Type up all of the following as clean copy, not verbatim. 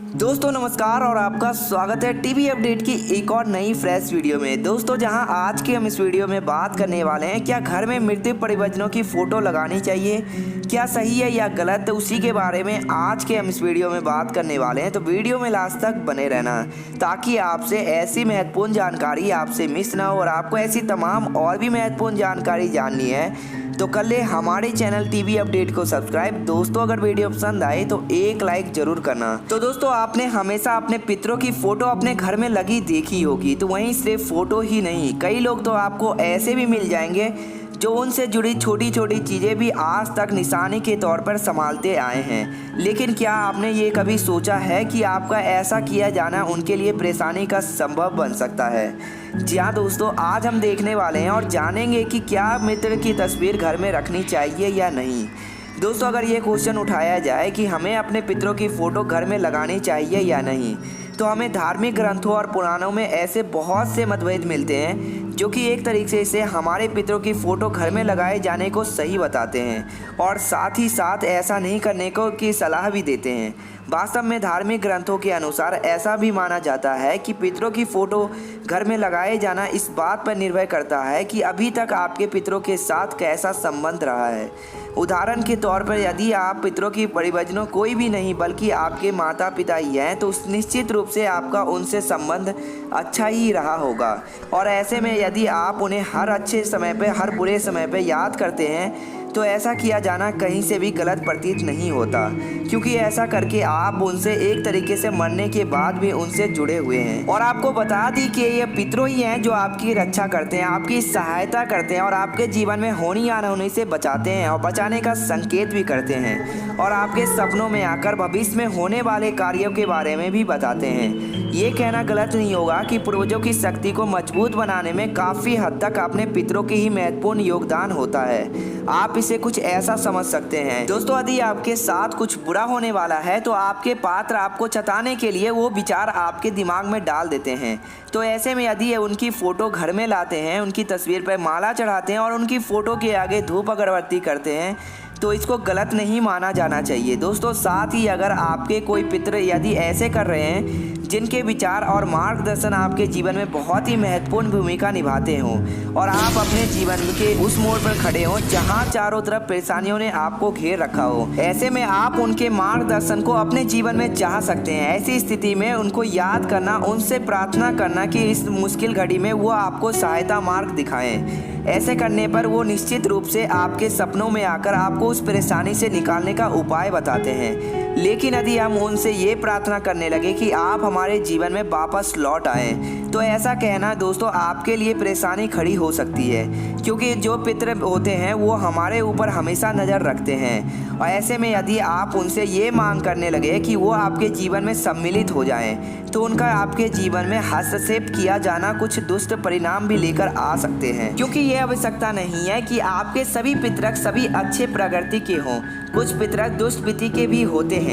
दोस्तों नमस्कार और आपका स्वागत है टीवी अपडेट की एक और नई फ्रेश वीडियो में। दोस्तों जहां आज के हम इस वीडियो में बात करने वाले हैं, क्या घर में मृत परिजनों की फ़ोटो लगानी चाहिए, क्या सही है या गलत, तो उसी के बारे में आज के हम इस वीडियो में बात करने वाले हैं। तो वीडियो में लास्ट तक बने रहना ताकि आपसे ऐसी महत्वपूर्ण जानकारी आपसे मिस ना हो। और आपको ऐसी तमाम और भी महत्वपूर्ण जानकारी जाननी है तो कर ले हमारे चैनल टीवी अपडेट को सब्सक्राइब। दोस्तों अगर वीडियो पसंद आए तो एक लाइक जरूर करना। तो दोस्तों आपने हमेशा अपने पितरों की फोटो अपने घर में लगी देखी होगी, तो वहीं सिर्फ फोटो ही नहीं, कई लोग तो आपको ऐसे भी मिल जाएंगे जो उनसे जुड़ी छोटी छोटी चीज़ें भी आज तक निशानी के तौर पर संभालते आए हैं। लेकिन क्या आपने ये कभी सोचा है कि आपका ऐसा किया जाना उनके लिए परेशानी का संभव बन सकता है? जी हाँ दोस्तों, आज हम देखने वाले हैं और जानेंगे कि क्या मित्र की तस्वीर घर में रखनी चाहिए या नहीं। दोस्तों अगर ये क्वेश्चन उठाया जाए कि हमें अपने पितरों की फ़ोटो घर में लगानी चाहिए या नहीं, तो हमें धार्मिक ग्रंथों और पुराणों में ऐसे बहुत से मतभेद मिलते हैं जो कि एक तरीके से हमारे पितरों की फ़ोटो घर में लगाए जाने को सही बताते हैं और साथ ही साथ ऐसा नहीं करने को की सलाह भी देते हैं। वास्तव में धार्मिक ग्रंथों के अनुसार ऐसा भी माना जाता है कि पितरों की फ़ोटो घर में लगाए जाना इस बात पर निर्भर करता है कि अभी तक आपके पितरों के साथ कैसा संबंध रहा है। उदाहरण के तौर पर यदि आप पितरों की परिजनों कोई भी नहीं बल्कि आपके माता पिता ही हैं, तो निश्चित रूप से आपका उनसे संबंध अच्छा ही रहा होगा। और ऐसे में यदि आप उन्हें हर अच्छे समय पे हर बुरे समय पे याद करते हैं तो ऐसा किया जाना कहीं से भी गलत प्रतीत नहीं होता, क्योंकि ऐसा करके आप उनसे एक तरीके से मरने के बाद भी उनसे जुड़े हुए हैं। और आपको बता दी कि ये पितरों ही हैं जो आपकी रक्षा करते हैं, आपकी सहायता करते हैं और आपके जीवन में होनी या न होनी से बचाते हैं और बचाने का संकेत भी करते हैं और आपके सपनों में आकर भविष्य में होने वाले कार्यों के बारे में भी बताते हैं। ये कहना गलत नहीं होगा कि पूर्वजों की शक्ति को मजबूत बनाने में काफ़ी हद तक अपने पितरों की ही महत्वपूर्ण योगदान होता है। आप इसे कुछ ऐसा समझ सकते हैं दोस्तों, यदि आपके साथ कुछ बुरा होने वाला है तो आपके पात्र आपको चताने के लिए वो विचार आपके दिमाग में डाल देते हैं। तो ऐसे में यदि उनकी फ़ोटो घर में लाते हैं, उनकी तस्वीर पर माला चढ़ाते हैं और उनकी फ़ोटो के आगे धूप अगरबत्ती करते हैं तो इसको गलत नहीं माना जाना चाहिए। दोस्तों साथ ही अगर आपके कोई पितर यदि ऐसे कर रहे हैं जिनके विचार और मार्गदर्शन आपके जीवन में बहुत ही महत्वपूर्ण भूमिका निभाते हों और आप अपने जीवन के उस मोड़ पर खड़े हों जहां चारों तरफ परेशानियों ने आपको घेर रखा हो, ऐसे में आप उनके मार्गदर्शन को अपने जीवन में चाह सकते हैं। ऐसी स्थिति में उनको याद करना, उनसे प्रार्थना करना कि इस मुश्किल घड़ी में वो आपको सहायता मार्ग दिखाएं। ऐसे करने पर वो निश्चित रूप से आपके सपनों में आकर आपको उस परेशानी से निकालने का उपाय बताते हैं। लेकिन यदि हम उनसे ये प्रार्थना करने लगे कि आप हमारे जीवन में वापस लौट आएं, तो ऐसा कहना दोस्तों आपके लिए परेशानी खड़ी हो सकती है, क्योंकि जो पितर होते हैं वो हमारे ऊपर हमेशा नज़र रखते हैं। और ऐसे में यदि आप उनसे ये मांग करने लगे कि वो आपके जीवन में सम्मिलित हो जाएं, तो उनका आपके जीवन में हस्तक्षेप किया जाना कुछ दुष्ट परिणाम भी लेकर आ सकते हैं। क्योंकि ये आवश्यकता नहीं है कि आपके सभी पितरक सभी अच्छे प्रकृति के हों, कुछ पितरक दुष्ट प्रकृति के भी होते हैं।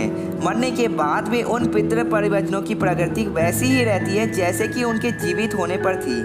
मरने के बाद भी उन पितृ परिजनों की प्रकृति वैसी ही रहती है जैसे कि उनके जीवित होने पर थी,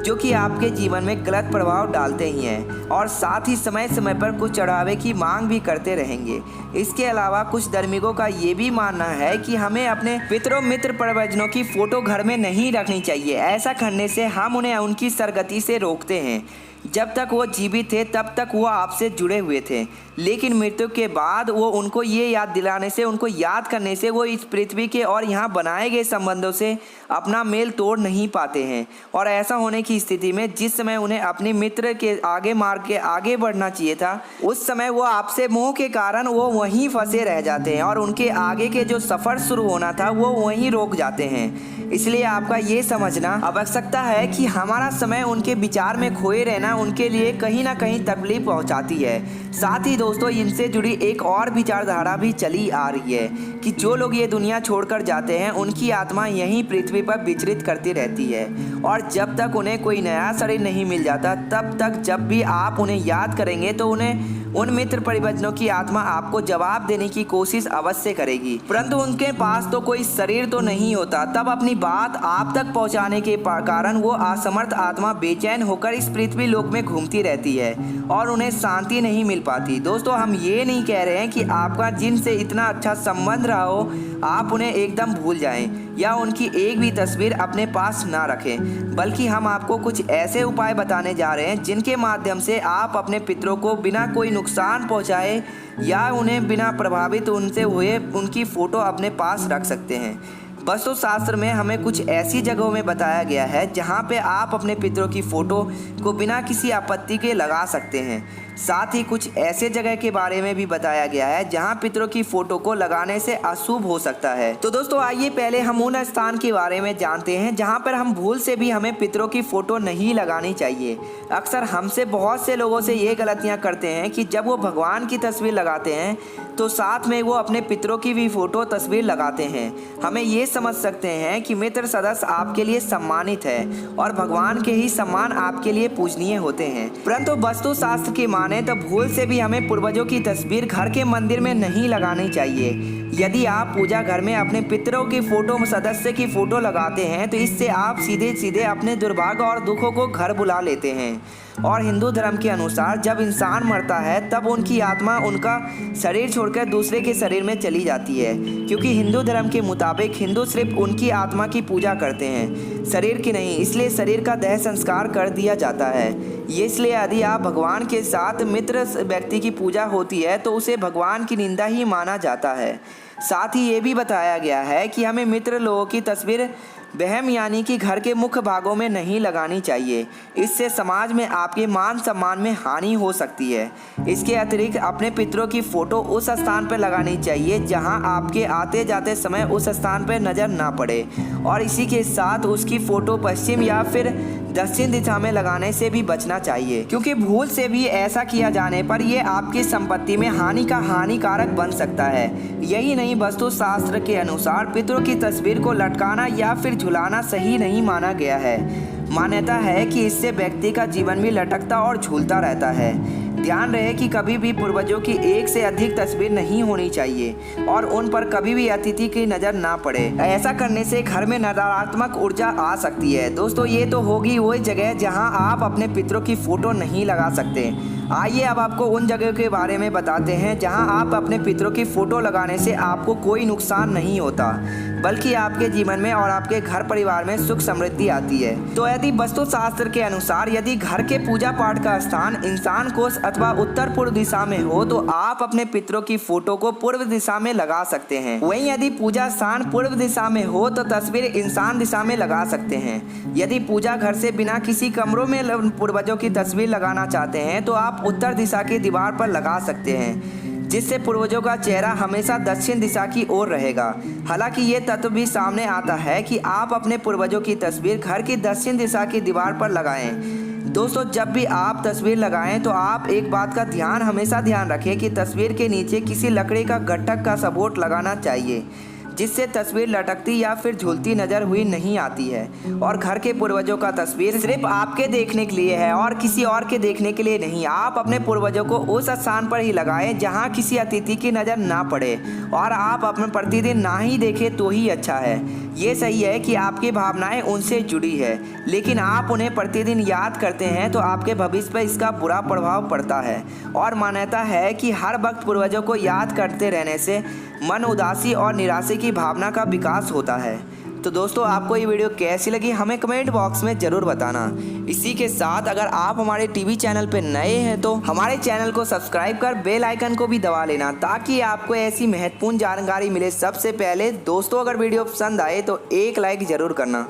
जो कि आपके जीवन में गलत प्रभाव डालते ही हैं और साथ ही समय समय पर कुछ चढ़ावे की मांग भी करते रहेंगे। इसके अलावा कुछ धार्मिकों का ये भी मानना है कि हमें अपने पितरों मित्र परिजनों की फ़ोटो घर में नहीं रखनी चाहिए। ऐसा करने से हम उन्हें उनकी सरगति से रोकते हैं। जब तक वो जीवित थे तब तक वो आपसे जुड़े हुए थे, लेकिन मृत्यु के बाद वो उनको ये याद दिलाने से, उनको याद करने से वो इस पृथ्वी के और यहाँ बनाए गए संबंधों से अपना मेल तोड़ नहीं पाते हैं। और ऐसा होने की स्थिति में जिस समय उन्हें अपने मित्र के आगे मार्ग के आगे बढ़ना चाहिए था, उस समय वो आपसे मोह के कारण वो वहीं फंसे रह जाते हैं और उनके आगे के जो सफ़र शुरू होना था वो वहीं रोक जाते हैं। इसलिए आपका ये समझना आवश्यकता है कि हमारा समय उनके विचार में खोए रहना उनके लिए कहीं ना कहीं तकलीफ पहुंचाती है। साथ ही दोस्तों इनसे जुड़ी एक और विचारधारा भी चली आ रही है कि जो लोग ये दुनिया छोड़कर जाते हैं उनकी आत्मा यहीं पृथ्वी पर विचरित करती रहती है और जब तक उन्हें कोई नया शरीर नहीं मिल जाता तब तक जब भी आप उन्हें याद करेंगे तो उन्हें उन मित्र परिजनों की आत्मा आपको जवाब देने की कोशिश अवश्य करेगी, परंतु उनके पास तो कोई शरीर तो नहीं होता। तब अपनी बात आप तक पहुंचाने के कारण वो असमर्थ आत्मा बेचैन होकर इस पृथ्वी लोक में घूमती रहती है और उन्हें शांति नहीं मिल पाती। दोस्तों हम ये नहीं कह रहे हैं कि आपका जिनसे इतना अच्छा संबंध रहा हो आप उन्हें एकदम भूल जाएं या उनकी एक भी तस्वीर अपने पास ना रखें, बल्कि हम आपको कुछ ऐसे उपाय बताने जा रहे हैं जिनके माध्यम से आप अपने पितरों को बिना कोई नुकसान पहुंचाए या उन्हें बिना प्रभावित उनसे हुए उनकी फ़ोटो अपने पास रख सकते हैं। वास्तुशास्त्र में हमें कुछ ऐसी जगहों में बताया गया है जहां पे आप अपने पितरों की फ़ोटो को बिना किसी आपत्ति के लगा सकते हैं। साथ ही कुछ ऐसे जगह के बारे में भी बताया गया है जहां पितरों की फ़ोटो को लगाने से अशुभ हो सकता है। तो दोस्तों आइए पहले हम उन स्थान के बारे में जानते हैं जहां पर हम भूल से भी हमें पितरों की फ़ोटो नहीं लगानी चाहिए। अक्सर हमसे बहुत से लोगों से ये गलतियाँ करते हैं कि जब वो भगवान की तस्वीर लगाते हैं तो साथ में वो अपने पितरों की भी फ़ोटो तस्वीर लगाते हैं। हमें ये समझ सकते हैं कि मित्र सदस्य आपके लिए सम्मानित है और भगवान के ही सम्मान आपके लिए पूजनीय होते हैं। परंतु वास्तुशास्त्र की माने तो भूल से भी हमें पूर्वजों की तस्वीर घर के मंदिर में नहीं लगानी चाहिए। यदि आप पूजा घर में अपने पितरों की फ़ोटो सदस्य की फ़ोटो लगाते हैं तो इससे आप सीधे सीधे अपने दुर्भाग्य और दुखों को घर बुला लेते हैं। और हिंदू धर्म के अनुसार जब इंसान मरता है तब उनकी आत्मा उनका शरीर छोड़कर दूसरे के शरीर में चली जाती है, क्योंकि हिंदू धर्म के मुताबिक हिंदू सिर्फ उनकी आत्मा की पूजा करते हैं, शरीर की नहीं। इसलिए शरीर का देह संस्कार कर दिया जाता है। ये इसलिए यदि आप भगवान के साथ मित्र व्यक्ति की पूजा होती है तो उसे भगवान की निंदा ही माना जाता है। साथ ही ये भी बताया गया है कि हमें मित्र लोगों की तस्वीर वहम यानी कि घर के मुख्य भागों में नहीं लगानी चाहिए। इससे समाज में आपके मान सम्मान में हानि हो सकती है। इसके अतिरिक्त अपने पितरों की फ़ोटो उस स्थान पर लगानी चाहिए जहां आपके आते जाते समय उस स्थान पर नज़र ना पड़े, और इसी के साथ उसकी फ़ोटो पश्चिम या फिर दक्षिण दिशा में लगाने से भी बचना चाहिए, क्योंकि भूल से भी ऐसा किया जाने पर यह आपकी संपत्ति में हानिकारक बन सकता है। यही नहीं, वास्तुशास्त्र के अनुसार पितरों की तस्वीर को लटकाना या फिर झुलाना सही नहीं माना गया है। मान्यता है कि इससे व्यक्ति का जीवन भी लटकता और झूलता रहता है। ध्यान रहे कि कभी भी पूर्वजों की एक से अधिक तस्वीर नहीं होनी चाहिए और उन पर कभी भी अतिथि की नज़र ना पड़े। ऐसा करने से घर में नकारात्मक ऊर्जा आ सकती है। दोस्तों ये तो होगी वही जगह जहां आप अपने पितरों की फ़ोटो नहीं लगा सकते। आइए अब आपको उन जगह के बारे में बताते हैं जहां आप अपने पितरों की फ़ोटो लगाने से आपको कोई नुकसान नहीं होता, बल्कि आपके जीवन में और आपके घर परिवार में सुख समृद्धि आती है। तो यदि वास्तुशास्त्र के अनुसार यदि घर के पूजा पाठ का स्थान इंसान कोष अथवा उत्तर पूर्व दिशा में हो तो आप अपने पितरों की फ़ोटो को पूर्व दिशा में लगा सकते हैं। वहीं यदि पूजा स्थान पूर्व दिशा में हो तो तस्वीर इंसान दिशा में लगा सकते हैं। यदि पूजा घर से बिना किसी कमरों में पूर्वजों की तस्वीर लगाना चाहते हैं तो आप उत्तर दिशा की दीवार पर लगा सकते हैं, जिससे पूर्वजों का चेहरा हमेशा दक्षिण दिशा की ओर रहेगा। हालांकि ये तत्व भी सामने आता है कि आप अपने पूर्वजों की तस्वीर घर की दक्षिण दिशा की दीवार पर लगाएं। दोस्तों जब भी आप तस्वीर लगाएं तो आप एक बात का हमेशा ध्यान रखें कि तस्वीर के नीचे किसी लकड़ी का गट्ठक का सपोर्ट लगाना चाहिए, जिससे तस्वीर लटकती या फिर झूलती नजर हुई नहीं आती है। और घर के पूर्वजों का तस्वीर सिर्फ आपके देखने के लिए है और किसी और के देखने के लिए नहीं। आप अपने पूर्वजों को उस स्थान पर ही लगाएं जहां किसी अतिथि की नज़र ना पड़े, और आप अपने प्रतिदिन ना ही देखें तो ही अच्छा है। ये सही है कि आपकी भावनाएं उनसे जुड़ी है, लेकिन आप उन्हें प्रतिदिन याद करते हैं तो आपके भविष्य पर इसका बुरा प्रभाव पड़ता है। और मान्यता है कि हर वक्त पूर्वजों को याद करते रहने से मन उदासी और निराशा की भावना का विकास होता है। तो दोस्तों आपको ये वीडियो कैसी लगी हमें कमेंट बॉक्स में ज़रूर बताना। इसी के साथ अगर आप हमारे टीवी चैनल पर नए हैं तो हमारे चैनल को सब्सक्राइब कर बेल आइकन को भी दबा लेना, ताकि आपको ऐसी महत्वपूर्ण जानकारी मिले सबसे पहले। दोस्तों अगर वीडियो पसंद आए तो एक लाइक ज़रूर करना।